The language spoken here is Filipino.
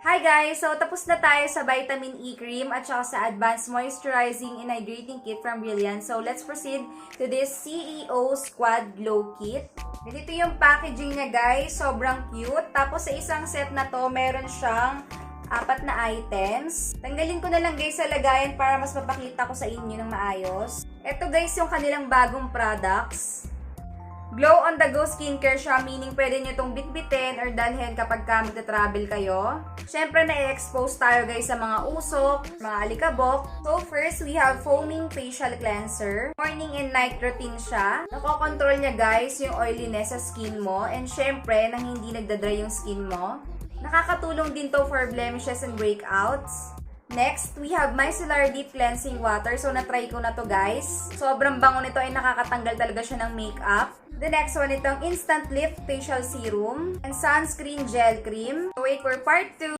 Hi guys! So, tapos na tayo sa Vitamin E Cream at saka sa Advanced Moisturizing and Hydrating Kit from Brilliant. So, let's proceed to this CEO Squad Glow Kit. Ganito yung packaging niya guys. Sobrang cute. Tapos sa isang set na to, meron siyang 4 na items. Tanggalin ko na lang guys sa lagayan para mas mapakita ko sa inyo ng maayos. Ito guys yung kanilang bagong products. Glow on the go skincare siya, meaning pwede nyo itong bitbitin or dalhin kapag magta-travel kayo. Siyempre, na-expose tayo guys sa mga usok, mga alikabok. So first, we have foaming facial cleanser. Morning and night routine siya. Nakokontrol niya guys yung oiliness sa skin mo. And syempre, nang hindi nagdadry yung skin mo. Nakakatulong din to for blemishes and breakouts. Next, we have micellar deep cleansing water. So, na-try ko na to guys. Sobrang bango nito ay nakakatanggal talaga siya ng makeup. The next one, itong Instant Lift Facial Serum and Sunscreen Gel Cream. So, wait for part 2.